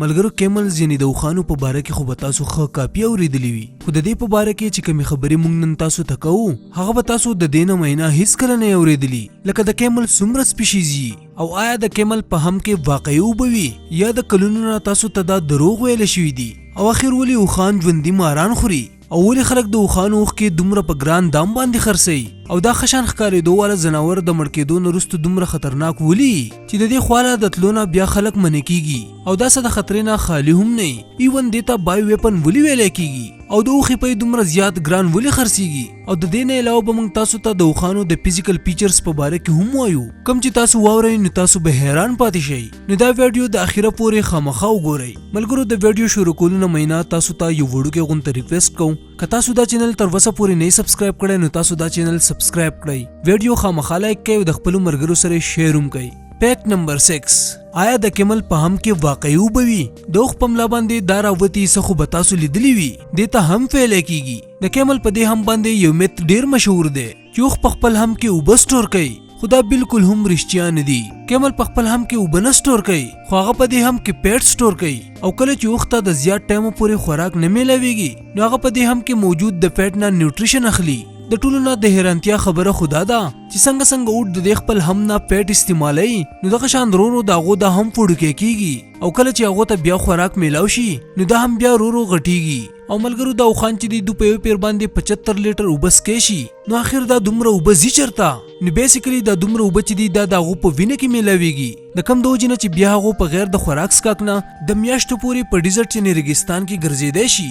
ملګرو کیملز یعنی د اوښانو په باره کې خو به تاسو ښه کاپي اورېدلې وي، خو د دې په باره کې چې کومې خبرې موږ نن تاسو ته کوو هغه به تاسو د دې نه مینه هیڅکله نه اورېدلي، لکه د کیمل څومره سپیشیز وي او آیا د کیمل په هم کې واقعي اوبه وي یا د کلونو نه تاسو ته دا دروغ ویل شوي دي، او اخر ولې اوښان ژوندي ماران خوري، او ولې خلک د اوښانو اوښ کې دومره په ګران دام باندې خرڅوي، او دا خشان ښکارېدو والا ځناور د مړ کېدو نه وروسته دومره خطرناک ولي چې د دې خواله د تلو نه بیا خلک منع کېږي او دا څه د خطرې نه خالي هم نه وي، ایون دې ته بای ویپن ولي ویلی کېږي او د اوښې پی دومره زیات ګران ولي خرڅېږي، او د دې نه علاوه به موږ تاسو ته د اوښانو د فزیکل فیچرز په باره کې هم وایو کوم چې تاسو واورئ نو تاسو به حیران پاتې شئ، نو دا ویډیو د اخره پورې خامخا وګورئ. ملګرو د ویډیو شروع کولو نه مینه تاسو ته یو وړوکی غونته ریکویسټ کوم که تاسو دا چینل تر اوسه پورې نه سبسکرایب کړی نو تاسو دا چینل سبسکرایب کړئ، ویډیو خامخا لایک کړئ او د خپلو ملګرو سره شیر هم کړئ. فیکټ نمبر 6 آیا د کیمل په هم کې واقعي اوبه وي؟ د اوښ په ملا باندې دا راوتي څه خو به تاسو لیدلی وي، دې ته هم فعلی کېږي. د کیمل په دې هم باندې یو میت ډیر مشهور دی چې اوښ په خپل هم کې اوبه سټور کوي، خو دا بالکل هم رښتیا نه دي. کیمل په خپل هم کې اوبه نه سټور کوي خو هغه په دې هم کې پیټ سټور کوي، او کله چې اوښ ته د زیات ټایمو پورې خوراک نه میلاویږي نو هغه په دې هم کې موجود د فیټ نه نیوټریشن اخلي. د ټولو نه د حیرانتیا خبره خدا ده چې څنګه اوټ د دې خپل هم نه پیټ استعمالوي نو دغه شان ورو د هغو دا هم فوډوکی کېږي، او کله چې هغو ته بیا خوراک میلاو شي نو دا هم بیا ورو غټیږي. او ملګرو دا اوښان چې دي دو په یو پیر باندې 75 لیټر اوبه څکې شي نو اخر دا دومره اوبه ځي چېرته؟ نو بیسیکلي دا دومره اوبه چې دي دا د هغو په وینه کې میلاویږي، د کم د وجې نه چې بیا هغو په غیر د خوراک څښاک نه د میاشتو پورې په ډیزرټ یعنې ریګستان کې ګرځېدی شي.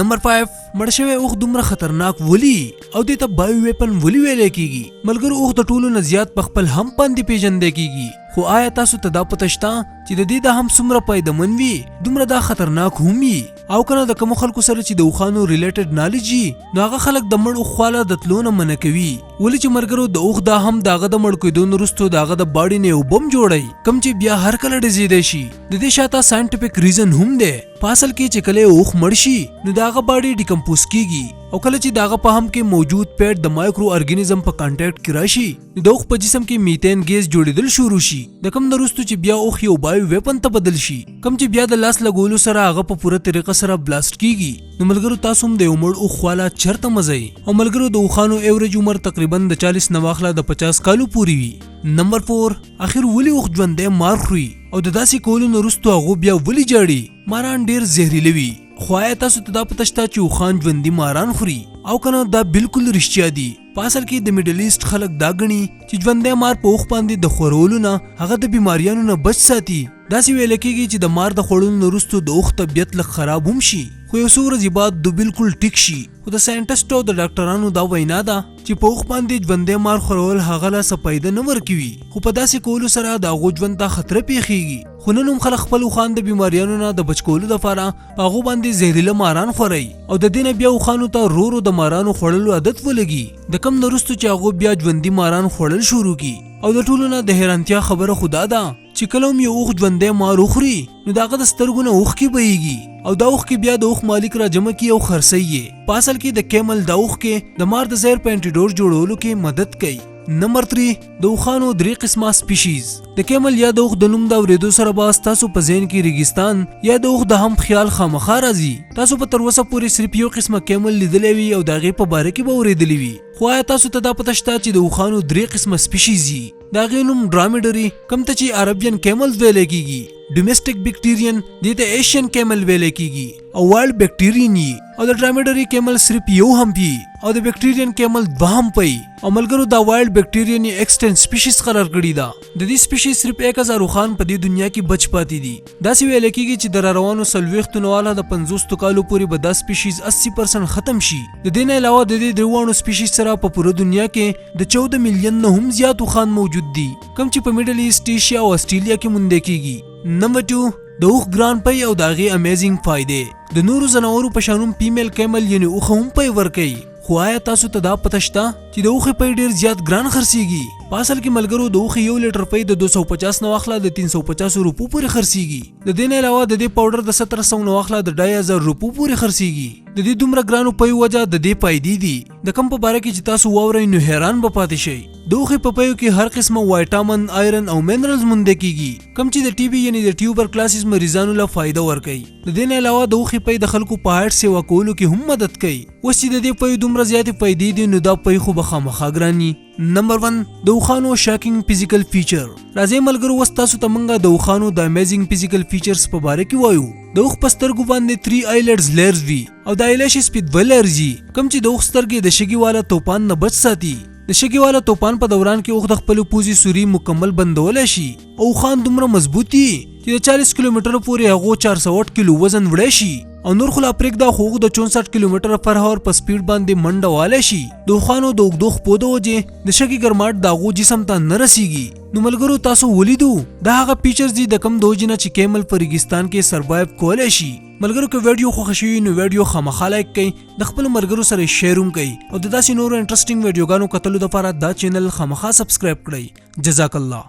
نمبر 5 مړ شوی اوښ دومره خطرناک ولي او دې ته بایو ویپن ولي ویلی کېږي؟ ملګرو اوښ د ټولو نه زیات په خپل هم باندې پیژندی کېږي، خو آیا تاسو ته دا پته شته چې د دې دا هم څومره پیدمن وي دومره دا خطرناک هم وي؟ او کنه د کومو خلکو سره چې د اوښانو ریلیټډ نالج وي نو هغه خلک د مړ اوښ خواله د تلو نه منع کوي، ولې چې ملګرو د اوښ دا هم د هغه د مړ کېدو نه وروستو د هغه د باډي نه یو بم جوړوي کوم چې بیا هر کله ډزېدی شي. د دې شاته ساینټیفیک ریزن هم دی، په اصل کې چې کله اوښ مړ شي نو د هغه باډي ډیکمپوز کېږي، او کله چې د هغه په هم کې موجود پیټ د مایکرو ارګینزم په کانټیکټ کې راشي نو د اوښ په جسم کې میتین ګیس جوړېدل شروع شي، د کوم نه وروستو چې بیا اوښ یو بایو ویپن ته بدل شي کوم چې بیا د لاس لګولو سره هغه په پوره طریقه سره بلاست کېږي. نو ملګرو تاسو هم د یو مړ اوښ خواله چېرته مزئ؟ او ملګرو د اوښانو ایوریج عمر تقریبا د 40 نه واخله د 50 کالو پورې وي. نمبر 4 اخر ولې اوښ ژوندی مار خوري او د داسې کولو نه وروستو هغو بیا ولې جاړي؟ ماران ډیر زهریله وي، خو آیا تاسو ته دا پته شته چې اوښان ژوندي ماران خوري؟ او کنه دا بالکل رښتیا دي. په اصل کې د میډل ایسټ خلک دا ګڼي چې ژوندی مار په اوښ باندې د خورولو نه هغه د بیماریانو نه بچ ساتي. داسې ویل کېږي چې د مار د خوړلو نه وروستو د اوښ طبیعت لږ خراب هم شي خو یو څو ورځې بعد د بالکل ټیک شي، خو د ساینټسټو او د ډاکټرانو دا وینا ده چې په اوښ باندې ژوندی مار خورول هغه له څه فایده نه ورکوي، خو په داسې کولو سره د هغو ژوند ته خطره پیښیږي. خو نن هم خلک خپل اوښان د بیماریانو نه د بچ کولو دپاره په هغو باندې زهریله ماران خورئ، او د دې نه بیا اوښانو ته ورو د مارانو خوړلو عادت ولګي، د کم نه وروستو چې هغو بیا ژوندي ماران خوړل شروع کړي. او د ټولو نه د حیرانتیا خبره خدا ده چې کله هم یو اوښ ژوندی مار وخوري نو د هغه د سترګو نه اوښکې بهیږي، او دا اوښکې بیا د اوښ مالک را جمع کړي او خرڅوي یې. په اصل کې د کیمل دا اوښکې د مار د زهر په انټیډوټ جوړولو کې مدد کوي. نمبر 3 د اوښانو 3 قسمه سپیشیز. د کیمل یا د اوښ د نوم د اورېدو سره به ستاسو په ذهن کې ریګستان یا د اوښ د هم خیال خامخا راځي. تاسو په تر اوسه پورې صرف یو قسمه کیمل لیدلی وي او د هغې په باره کې به اورېدلی وي، خو آیا تاسو ته دا پته شته چې د اوښانو 3 قسمه سپیشیز دي؟ د هغې نوم ډرامډري کوم ته چې عربین کیمل ویلی کېږي، ډومیسټک بیکټیرین دې ته ایشین کیمل ویلی کېږي، او وایلډ بیکټیرین یي، او د ډرامډري کیمل صرف یو هم پي او د بیکټیرین کیمل 2 هم پي. او ملګرو دا وایلډ بیکټیرین یې ایکسټنټ سپیشیز قرار کړي ده، د دې سپیشیز صرف 1000 اوښان په دې دنیا کې بچ پاتې دي. داسې ویل کېږي چې د راروانو 40 نه واله د 50 کالو پورې به دا سپیشیز 80% ختم شي. د دې نه علاوه د دې 3 سپیشیز سره په پوره دنیا کې د 14 میلیون نه هم زیات اوښان موجود دي کوم چې په میډل ایسټ، ایشیا او استرالیا کې موندل کېږي. نمبر 2 د اوښ ګران پی او د هغې امیزنګ فایدې. د نورو ځناورو په شانوم فیمیل کیمل یعنې اوښه هم پی ورکوي، خو آیا تاسو ته دا پته شته چې د اوښې پی ډېر زیات ګران خرڅېږي؟ په اصل کې ملګرو د اوښې 1 لیټر پی د 250 نه واخله د 350 روپو پورې خرڅېږي. د دې نه علاوه د دې پاوډر د 1700 نه واخله د 2500 روپو پورې خرڅېږي. د دې دومره ګرانو پیو وجه د دې پایدې دي د کم په باره کې چې تاسو واورئ نو حیران به پاتې شئ. د اوښې په پیو کې هر قسمه وایټامن، آیرن او منرالز موندل کیږي کم چې د ټي بي یعنی د ټیوبرکلاسیس مریضانو له فایده ورکوي. د دې نه علاوه د اوښې پی د خلکو په هایټ سیوا کولو کې هم مدد کوي. اوس چې د دې پیو دومره زیاتې فایدې دي نو دا پی خو به خامخا ګران وي. نمبر 1 د اوښانو شاکینګ فزیکل فیچر. راځئ ملګرو اوس تاسو ته موږ د اوښانو د امیزینګ فزیکل فیچرز په باره کې وایو. د اوښ په سترګو باندې 3 آیلټس لیرز وي او د آیلشز په 2 لیرز وي کوم چې د اوښ سترګې د شګي والا توپان نه بچ ساتي. د شګي والا توپان په دوران کې اوښ د خپل پوزي سوري مکمل بندولای شي او اوښان دومره مضبوطي چې د 40 کیلومتر پورې هغه 408 کیلو وزن وړي شي او نور خلا پرېږده خو اوښ د 64 کیلومتر پر هاور په سپیډ باندې منډه والی شي. د اوښانو د اوږدو خپو د وجې د شګي ګرماټ د هغو جسم ته نه رسیږي. نو ملګرو تاسو ولیدو دا هغه فیچرز دي د کم د وجې نه چې کیمل په ریګستان کې سروایو کولی شي. ملګرو که ویډیو خوښ شوي نو ویډیو خامخا لایک کړئ، د خپلو ملګرو سره شیر هم کړئ او د داسې نورو انټرسټینګ ویډیوګانو کتلو لپاره دا چینل خامخا سبسکرایب کړئ. جزاک الله.